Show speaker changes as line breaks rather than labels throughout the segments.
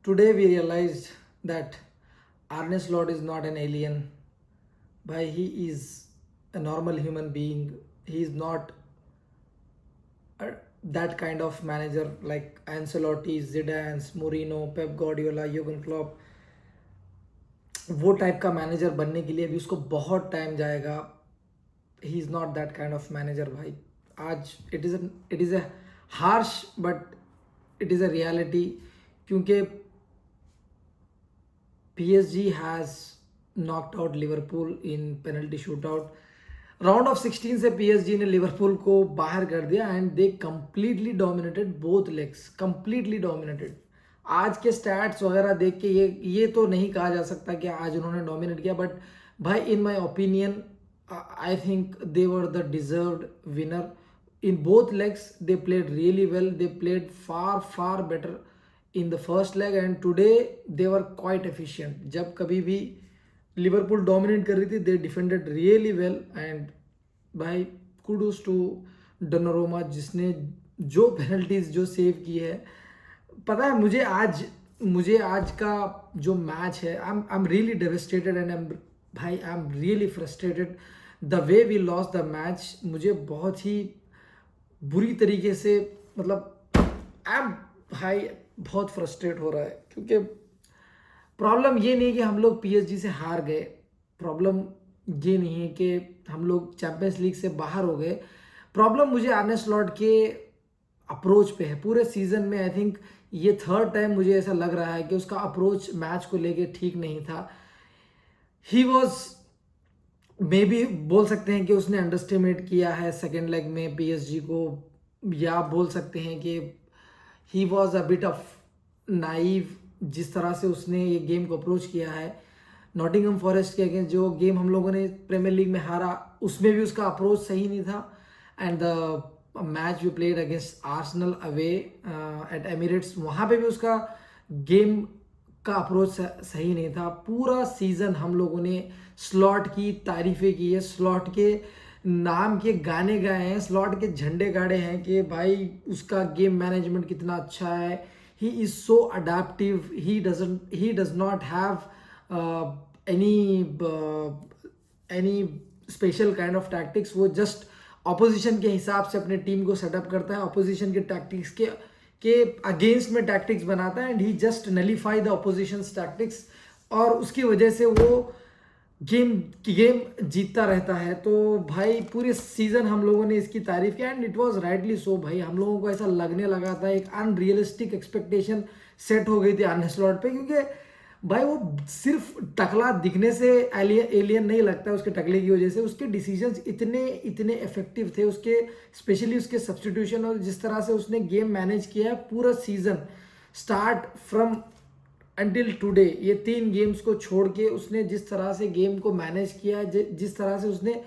Today we realized that Arne Slot is not an alien. Bhai, he is a normal human being. He is not that kind of manager like Ancelotti, Zidane, Mourinho, Pep Guardiola, Jurgen Klopp. वो type का manager बनने के लिए भी उसको बहुत time जाएगा. He is not that kind of manager भाई. आज it is a harsh but it is a reality. क्योंकि PSG has knocked out Liverpool in penalty shoot out. Round of 16 से PSG ने लिवरपूल को बाहर कर दिया and they completely dominated both legs. Completely dominated. आज के स्टैट्स वगैरह देख के ये तो नहीं कहा जा सकता कि आज उन्होंने डोमिनेट किया, बट भाई in my opinion I think they were the deserved winner. In both legs they played really well. They played far better in the first leg and today they were quite efficient. जब कभी भी Liverpool dominate कर रही थी they defended really well and भाई kudos to Donnarumma जिसने जो penalties जो सेव की है. पता है मुझे आज का जो मैच है I am really devastated and I am really frustrated the way we loss the match. मुझे बहुत ही बुरी तरीके से मतलब भाई बहुत फ्रस्ट्रेट हो रहा है. क्योंकि प्रॉब्लम ये नहीं है कि हम लोग PSG से हार गए. प्रॉब्लम ये नहीं है कि हम लोग चैंपियंस लीग से बाहर हो गए. प्रॉब्लम मुझे आर्ने स्लॉट के अप्रोच पे है. पूरे सीजन में आई थिंक ये थर्ड टाइम मुझे ऐसा लग रहा है कि उसका अप्रोच मैच को लेके ठीक नहीं था. ही वॉज मे बी बोल सकते हैं कि उसने अंडरस्टिमेट किया है सेकेंड लेग में PSG को, या बोल सकते हैं कि he was a bit of naive जिस तरह से उसने ये गेम को अप्रोच किया है. नॉटिंघम फॉरेस्ट के अगेंस्ट जो गेम हम लोगों ने प्रीमियर लीग में हारा उसमें भी उसका अप्रोच सही नहीं था. And the match we played against Arsenal away at Emirates, वहाँ पे भी उसका गेम का अप्रोच सही नहीं था. पूरा सीज़न हम लोगों ने स्लॉट की तारीफ़ें की है, स्लॉट के नाम के गाने गाए हैं, स्लॉट के झंडे गाड़े हैं कि भाई उसका गेम मैनेजमेंट कितना अच्छा है. He is so adaptive. He does not have any special kind of tactics. वो जस्ट ऑपोजिशन के हिसाब से अपने टीम को सेटअप करता है, ऑपोजिशन के टैक्टिक्स के अगेंस्ट में टैक्टिक्स बनाता है and he just nullify the opposition tactics और उसकी वजह से वो गेम जीतता रहता है. तो भाई पूरे सीजन हम लोगों ने इसकी तारीफ की and it was rightly so. भाई हम लोगों को ऐसा लगने लगा था, एक अनरियलिस्टिक एक्सपेक्टेशन सेट हो गई थी आर्ने स्लॉट पे. क्योंकि भाई वो सिर्फ टकला दिखने से एलियन नहीं लगता है. उसके टकले की वजह से उसके डिसीजंस इतने इफेक्टिव थे, उसके स्पेशली उसके सब्स्टिट्यूशन और जिस तरह से उसने गेम मैनेज किया है पूरा season start from until today. ये 3 गेम्स को छोड़ के उसने जिस तरह से गेम को मैनेज किया है, जिस तरह से उसने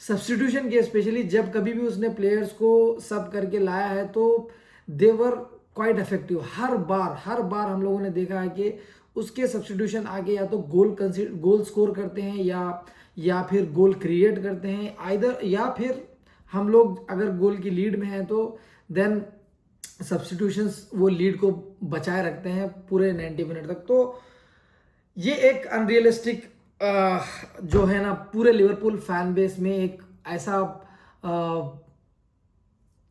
सब्स्टिट्यूशन किया, स्पेशली जब कभी भी उसने प्लेयर्स को सब करके लाया है तो दे वर क्वाइट इफेक्टिव. हर बार हम लोगों ने देखा है कि उसके सब्स्टिट्यूशन आगे या तो गोल स्कोर करते हैं या फिर गोल क्रिएट करते हैं आइदर, या फिर हम लोग अगर गोल की लीड में हैं तो देन सब्स्टिट्यूशंस वो लीड को बचाए रखते हैं पूरे 90 मिनट तक. तो ये एक अनरियलिस्टिक जो है ना पूरे लिवरपूल फैन बेस में एक ऐसा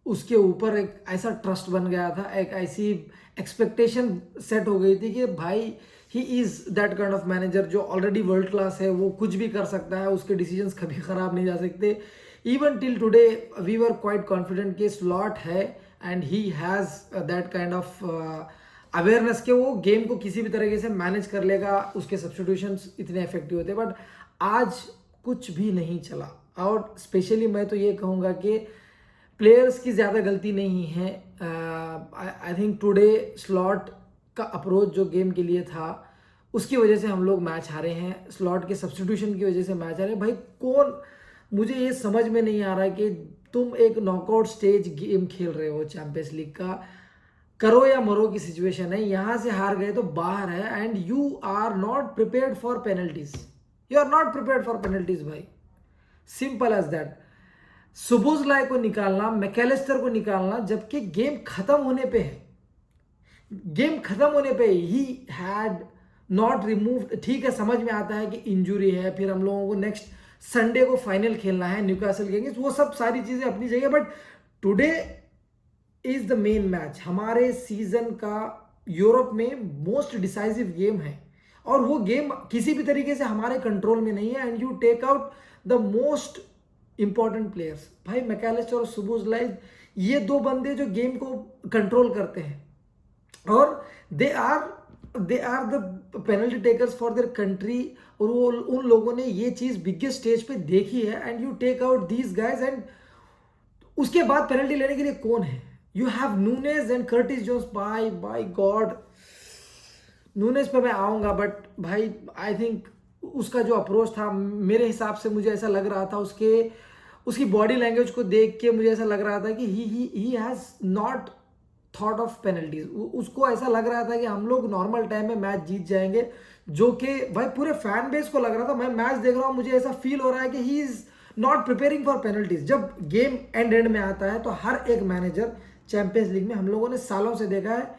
उसके ऊपर एक ऐसा ट्रस्ट बन गया था, एक ऐसी एक्सपेक्टेशन सेट हो गई थी कि भाई he is that kind of manager जो ऑलरेडी वर्ल्ड क्लास है, वो कुछ भी कर सकता है, उसके डिसीजंस कभी ख़राब नहीं जा सकते. Even till today we were quite confident कि स्लॉट है and he has that kind of awareness के वो गेम को किसी भी तरीके से मैनेज कर लेगा. उसके सब्स्टिट्यूशंस इतने इफेक्टिव होते, बट आज कुछ भी नहीं चला. और स्पेशली मैं तो ये कहूँगा कि प्लेयर्स की ज़्यादा गलती नहीं है. आई थिंक टुडे स्लॉट का अप्रोच जो गेम के लिए था उसकी वजह से हम लोग मैच हारे हैं. स्लॉट के सब्स्टिट्यूशन की वजह से मैच हारे. भाई मुझे ये समझ में नहीं आ रहा है कि तुम एक नॉकआउट स्टेज गेम खेल रहे हो चैंपियंस लीग का, करो या मरो की सिचुएशन है. यहाँ से हार गए तो बाहर है and you are not prepared for penalties. You are not prepared for penalties भाई. Simple as that. सुबोसलाय को निकालना, मैकेलिस्टर को निकालना जबकि गेम खत्म होने पे है. गेम खत्म होने पे ही हैड नॉट रिमूव्ड। ठीक है, समझ में आता है कि इंजुरी है, फिर हम लोगों को नेक्स्ट संडे को फाइनल खेलना है न्यूकासल के अगेंस्ट, वो सब सारी चीजें अपनी जगह, but today is the main match. हमारे सीजन का यूरोप में मोस्ट डिसाइसिव गेम है, और वो गेम किसी भी तरीके से हमारे कंट्रोल में नहीं है, and you take out the most important players. भाई मैकलिस्टर और सुबोसलाई, ये दो बंदे जो गेम को कंट्रोल करते हैं, और they are the penalty takers for their country, और वो उन लोगों ने ये चीज बिगेस्ट स्टेज पे देखी है, and you take out these guys, and उसके बाद पेनल्टी लेने के लिए कौन है? You have Nunez and Curtis Jones. By God, Nunez पे मैं आऊंगा, बट भाई आई थिंक उसका जो अप्रोच था, मेरे हिसाब से मुझे ऐसा लग रहा था, उसकी बॉडी लैंग्वेज को देख के मुझे ऐसा लग रहा था कि he has not thought of penalties. उसको ऐसा लग रहा था कि हम लोग नॉर्मल टाइम में मैच जीत जाएंगे, जो कि भाई पूरे फैन बेस को लग रहा था। मैं मैच देख रहा हूँ, मुझे ऐसा फील हो रहा है कि he is not preparing for penalties. जब गेम एंड में आता है तो हर एक मैनेजर चैंपियंस लीग में हम लोगों ने सालों से देखा है,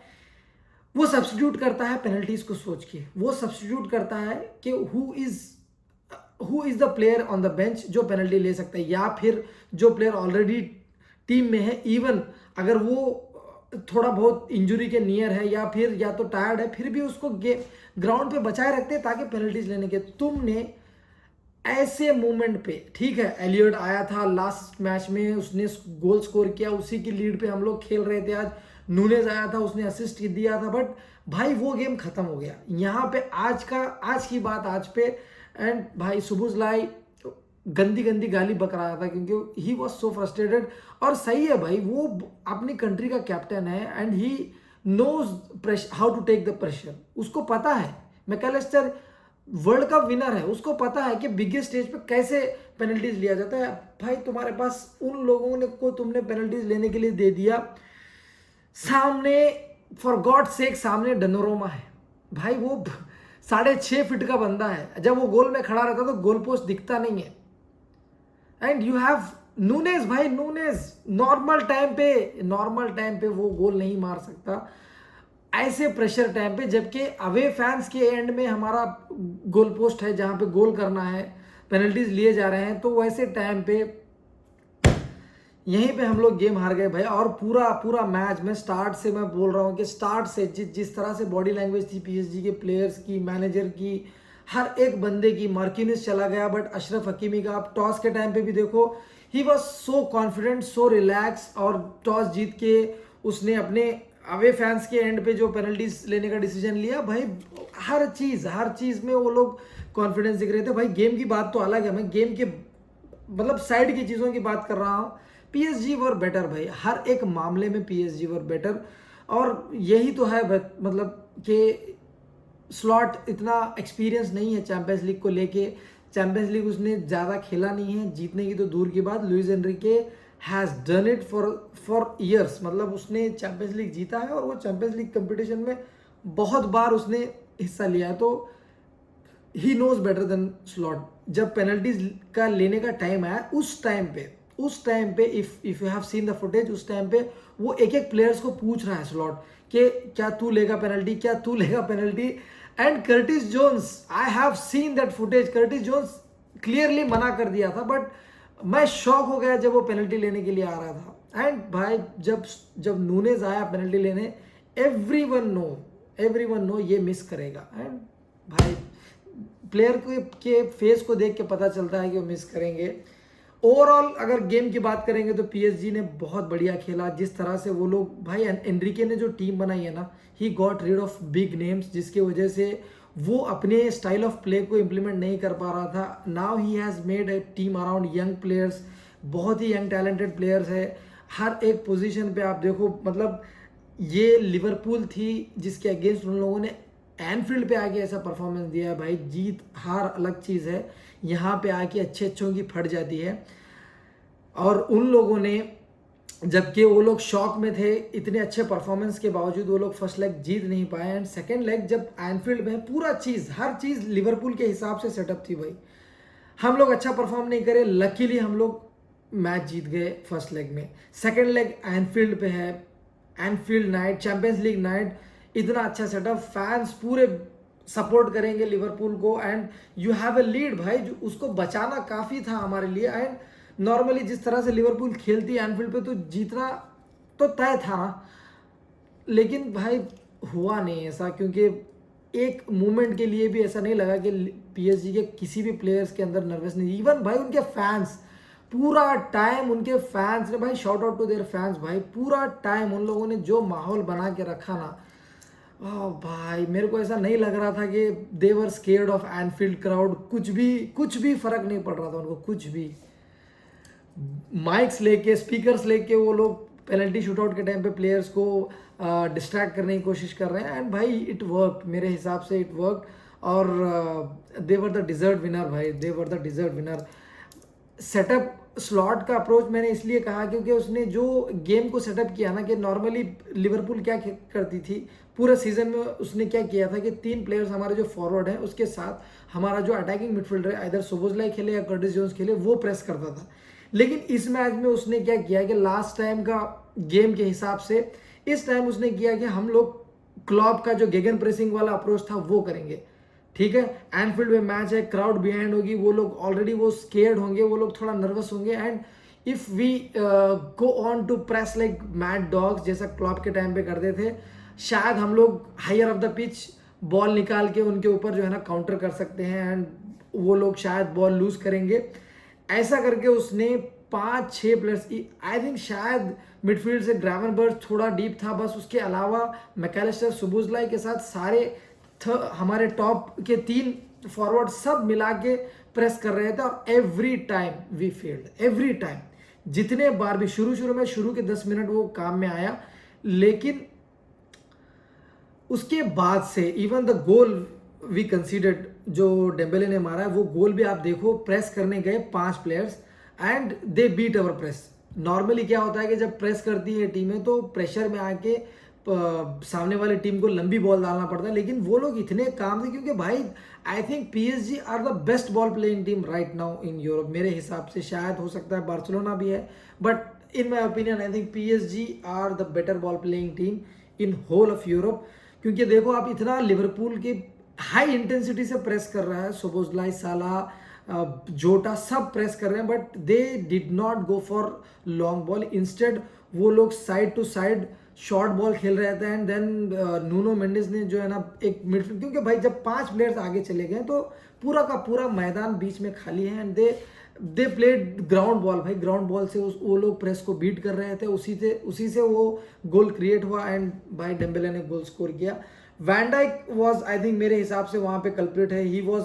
वो सब्स्टिट्यूट करता है पेनल्टीज को सोच के, वो सब्स्टिट्यूट करता है कि who is the player on the bench जो पेनल्टी ले सकता है, या फिर जो प्लेयर ऑलरेडी टीम में है, इवन अगर वो थोड़ा बहुत इंजुरी के नियर है या फिर या तो टायर्ड है, फिर भी उसको ग्राउंड पे बचाए रखते हैं ताकि पेनल्टीज लेने के। तुमने ऐसे मोमेंट पे, ठीक है एलियट आया था लास्ट मैच में, उसने गोल स्कोर किया, उसी की लीड पे हम लोग खेल रहे थे। आज नूनेज आया था, उसने असिस्ट दिया था, बट भाई वो गेम खत्म हो गया यहाँ पे। आज की बात आज पे, एंड भाई सुबोसलाई गंदी गंदी गाली बक रहा था, क्योंकि ही वॉज सो फ्रस्ट्रेटेड। और सही है भाई, वो अपनी कंट्री का कैप्टन है, and he knows how to take the pressure. उसको पता है, मैकलिस्टर वर्ल्ड कप विनर है, उसको पता है कि बिगेस्ट स्टेज पे कैसे पेनल्टीज लिया जाता है। भाई तुम्हारे पास उन लोगों ने को तुमने पेनल्टीज लेने के लिए दे दिया, सामने फॉर गॉड सेक सामने डोनारुमा है भाई, वो 6.5 फीट का बंदा है, जब वो गोल में खड़ा रहता तो गोल पोस्ट दिखता नहीं है। एंड यू हैव नूनेज, भाई नूनेज नॉर्मल टाइम पे वो गोल नहीं मार सकता ऐसे प्रेशर टाइम पे, जबकि अवे फैंस के एंड में हमारा गोल पोस्ट है जहां पे गोल करना है, पेनल्टीज लिए जा रहे हैं, तो वैसे टाइम पे यहीं पे हम लोग गेम हार गए भाई। और पूरा मैच में स्टार्ट से मैं बोल रहा हूँ कि स्टार्ट से जिस तरह से बॉडी लैंग्वेज थी पीएसजी के प्लेयर्स की, मैनेजर की, हर एक बंदे की। मार्किनिस चला गया, बट अशरफ हकीमी का आप टॉस के टाइम पे भी देखो, he was so confident, so relax, और टॉस जीत के उसने अपने अवे फैंस के एंड पे जो पेनल्टीज लेने का डिसीजन लिया। भाई हर चीज में वो लोग कॉन्फिडेंस दिख रहे थे। भाई गेम की बात तो अलग है, मैं गेम के मतलब साइड की चीज़ों की बात कर रहा हूँ। पीएसजी वर बेटर भाई, हर एक मामले में पीएसजी वर बेटर, और यही तो है मतलब कि स्लॉट इतना एक्सपीरियंस नहीं है चैंपियंस लीग को लेके। चैंपियंस लीग उसने ज़्यादा खेला नहीं है, जीतने की तो दूर की बात। Luis Enrique has done it for years, मतलब उसने चैंपियंस लीग जीता है, और वो चैंपियंस लीग कंपटीशन में बहुत बार उसने हिस्सा लिया है, तो he knows better than Slot. जब पेनल्टीज का लेने का टाइम आया, उस टाइम पे if you have seen the footage, उस टाइम पे वो एक प्लेयर्स को पूछ रहा है स्लॉट कि क्या तू लेगा penalty, and Curtis Jones, I have seen that footage, Curtis Jones clearly मना कर दिया था, बट मैं शॉक हो गया जब वो पेनल्टी लेने के लिए आ रहा था। एंड भाई जब नूनेज आया पेनल्टी लेने, एवरीवन नो ये मिस करेगा। एंड भाई प्लेयर के फेस को देख के पता चलता है कि वो मिस करेंगे। ओवरऑल अगर गेम की बात करेंगे तो पीएसजी ने बहुत बढ़िया खेला। जिस तरह से वो लोग, भाई एनरिके ने जो टीम बनाई है ना, he got read of big names, जिसके वजह से वो अपने स्टाइल ऑफ प्ले को इम्प्लीमेंट नहीं कर पा रहा था। Now he has made a team around young players, बहुत ही यंग टैलेंटेड प्लेयर्स है हर एक पोजीशन पे। आप देखो, मतलब ये लिवरपूल थी जिसके अगेंस्ट उन लोगों ने एनफील्ड पे आके ऐसा परफॉर्मेंस दिया है। भाई जीत हार अलग चीज़ है, यहाँ पे आके अच्छों की फट जाती है। और उन लोगों ने, जबकि वो लोग शॉक में थे, इतने अच्छे परफॉर्मेंस के बावजूद वो लोग फर्स्ट लेग जीत नहीं पाए। एंड सेकेंड लेग जब एनफील्ड में हर चीज़ लिवरपूल के हिसाब से सेटअप थी। भाई हम लोग अच्छा परफॉर्म नहीं करे, लकीली हम लोग मैच जीत गए फर्स्ट लेग में। सेकेंड लेग एनफील्ड पे है, Enfield night, champions league night, इतना अच्छा सेटअप, फैंस पूरे सपोर्ट करेंगे लिवरपूल को, and you have a lead भाई, जो उसको बचाना काफ़ी था हमारे लिए। एंड नॉर्मली जिस तरह से लिवरपूल खेलती है एनफील्ड पे, तो जीतना तो तय था ना, लेकिन भाई हुआ नहीं ऐसा, क्योंकि एक मोमेंट के लिए भी ऐसा नहीं लगा कि पीएसजी के किसी भी प्लेयर्स के अंदर नर्वस नहीं। इवन भाई उनके फैंस पूरा टाइम, उनके फैंस ने भाई, shout out to their fans भाई, पूरा टाइम उन लोगों ने जो माहौल बना के रखा ना, भाई मेरे को ऐसा नहीं लग रहा था कि दे वर स्केयर्ड ऑफ एनफील्ड क्राउड। कुछ भी फर्क नहीं पड़ रहा था उनको, कुछ भी। माइक्स लेके, स्पीकर्स लेके वो लोग पेनल्टी शूटआउट के टाइम पे प्लेयर्स को डिस्ट्रैक्ट करने की कोशिश कर रहे हैं, एंड भाई इट वर्क, मेरे हिसाब से इट वर्क। और they were the deserve winner भाई, they were the deserve winner. Setup slot का अप्रोच मैंने इसलिए कहा क्योंकि उसने जो गेम को सेटअप किया ना, कि नॉर्मली लिवरपूल क्या करती थी पूरे सीजन में, उसने क्या किया था कि 3 प्लेयर्स हमारे जो फॉरवर्ड हैं उसके साथ हमारा जो अटैकिंग मिडफील्डर है, आइदर सोबोस्लाई खेले या कर्टिस जोन्स खेले, वो प्रेस करता था। लेकिन इस मैच में उसने क्या किया कि लास्ट टाइम का गेम के हिसाब से इस टाइम उसने किया कि हम लोग क्लॉप का जो गेगन प्रेसिंग वाला अप्रोच था वो करेंगे। ठीक है, एनफील्ड में मैच है, क्राउड बिहाइंड होगी, वो लोग ऑलरेडी वो स्केयर्ड होंगे, वो लोग थोड़ा नर्वस होंगे, and if we go on to press like mad dogs, जैसा क्लॉप के टाइम पे करते थे, शायद हम लोग higher off the pitch ball निकाल के उनके ऊपर जो है ना काउंटर कर सकते हैं, एंड वो लोग शायद बॉल लूज करेंगे। ऐसा करके उसने 5-6 प्लेयर्स, आई थिंक शायद मिडफील्ड से ग्रावनबर्च थोड़ा डीप था, बस उसके अलावा मैकलिस्टर, सुबोस्लाई के साथ सारे हमारे टॉप के 3 फॉरवर्ड सब मिला के प्रेस कर रहे थे, और every time we failed, every time. जितने बार भी शुरू के 10 मिनट वो काम में आया, लेकिन उसके बाद से even the goal we conceded जो डेम्बेले ने मारा है, वो गोल भी आप देखो, प्रेस करने गए 5 players and they beat our press. Normally क्या होता है कि जब प्रेस करती है टीमें तो प्रेशर में आके सामने वाली टीम को लंबी बॉल डालना पड़ता है, लेकिन वो लोग इतने काम थे, क्योंकि भाई I think PSG are the best ball playing team right now in Europe. मेरे हिसाब से शायद हो सकता है बार्सिलोना भी है, but in my opinion I think PSG are the better ball playing team in whole of Europe. क्योंकि देखो आप, इतना लिवरपूल के हाई इंटेंसिटी से प्रेस कर रहा है, सोबोस्लाई, साला, जोटा सब प्रेस कर रहे हैं, but they did not go for long ball. Instead वो लोग side to side short ball खेल रहे थे, एंड देन नूनो मेंडिस ने जो है ना एक मिडफील्ड, क्योंकि भाई जब 5 प्लेयर्स आगे चले गए तो पूरा का पूरा मैदान बीच में खाली है, and they played ground ball भाई, ग्राउंड बॉल से वो लोग प्रेस को बीट कर रहे थे, उसी से वो गोल क्रिएट हुआ, एंड भाई डेम्बेले ने गोल स्कोर किया। Van Dijk was, I think मेरे हिसाब से वहाँ पे कल्प्रिट है, he was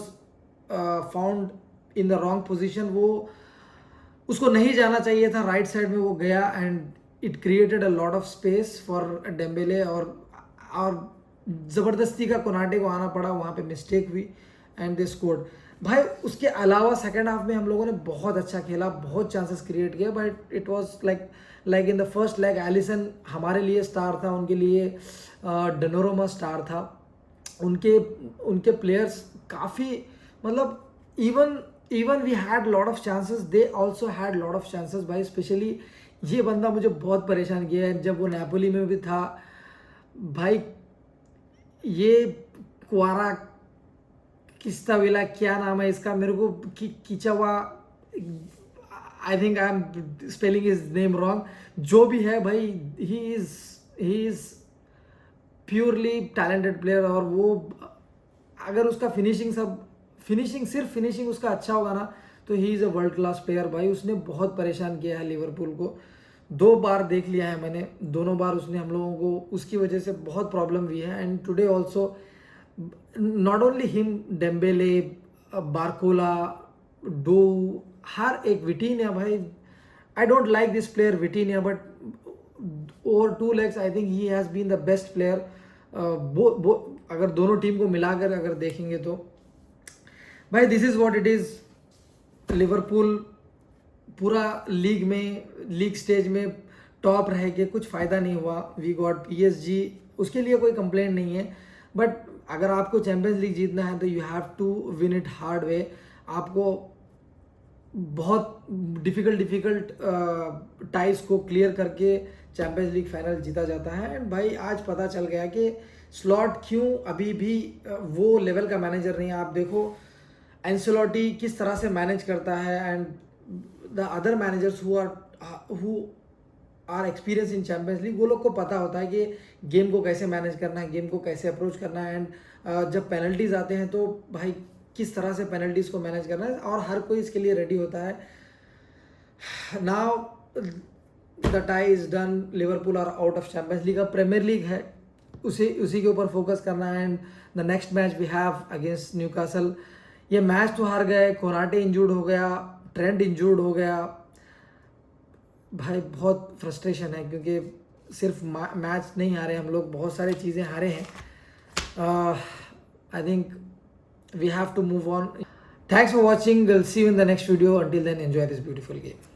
found in the wrong position, वो उसको नहीं जाना चाहिए था, राइट साइड में वो गया, and it created a lot of space for Dembélé, और ज़बरदस्ती का कोनाटे को आना पड़ा, वहाँ पे मिस्टेक हुई, एंड दे स्कोर्ड भाई। उसके अलावा सेकेंड हाफ में हम लोगों ने बहुत अच्छा खेला, बहुत चांसेस क्रिएट किया, but it was like in the first leg Alisson हमारे लिए स्टार था, उनके लिए डोनारुमा स्टार था, उनके प्लेयर्स काफ़ी, मतलब even we had lot of chances, they also had lot of chances भाई। स्पेशली ये बंदा मुझे बहुत परेशान किया है, जब वो नेपोली में भी था भाई, ये क्वारा किस्ताविला, क्या नाम है इसका, मेरे को किचावा, I think I am spelling his name wrong, जो भी है भाई, he is purely talented player, और वो अगर उसका सिर्फ फिनिशिंग उसका अच्छा होगा ना, तो he is a world class player भाई। उसने बहुत परेशान किया है लिवरपूल को, 2 बार देख लिया है मैंने, दोनों बार उसने हम लोगों को उसकी वजह से बहुत प्रॉब्लम हुई है, and today also not only him, Dembele, Barcola, Doue, हर एक, विटीनिया भाई, I don't like this player Vitinha, but over 2 legs I think he has been the best player. अगर दोनों टीम को मिलाकर अगर देखेंगे तो भाई, this is what it is. Liverpool पूरा लीग स्टेज में टॉप रह के कुछ फ़ायदा नहीं हुआ, वी गॉट पीएसजी, उसके लिए कोई कंप्लेंट नहीं है, बट अगर आपको चैम्पियंस लीग जीतना है तो you have to win it hard way. आपको बहुत डिफ़िकल्ट टाइज को क्लियर करके चैम्पियंस लीग फाइनल जीता जाता है, एंड भाई आज पता चल गया कि स्लॉट क्यों अभी भी वो लेवल का मैनेजर नहीं है। आप देखो एंसेलोटी किस तरह से मैनेज करता है, and the other managers who are experience in Champions League, वो लोग को पता होता है कि गेम को कैसे मैनेज करना है, गेम को कैसे अप्रोच करना है, एंड जब पेनल्टीज आते हैं तो भाई किस तरह से पेनल्टीज को मैनेज करना है, और हर कोई इसके लिए रेडी होता है। Now the tie is done, Liverpool are out of Champions League. अब प्रीमियर लीग है, उसी के ऊपर फोकस करना है। And the next match we have against Newcastle. ये मैच तो हार गए, कोनाटे इंजूर्ड हो गया, ट्रेंड इंजूर्ड हो गया, भाई बहुत फ्रस्ट्रेशन है, क्योंकि सिर्फ मैच नहीं हारे हम लोग, बहुत सारी चीज़ें हारे हैं। I think we have to move on. Thanks for watching, will see you in the next video, until then enjoy this beautiful game.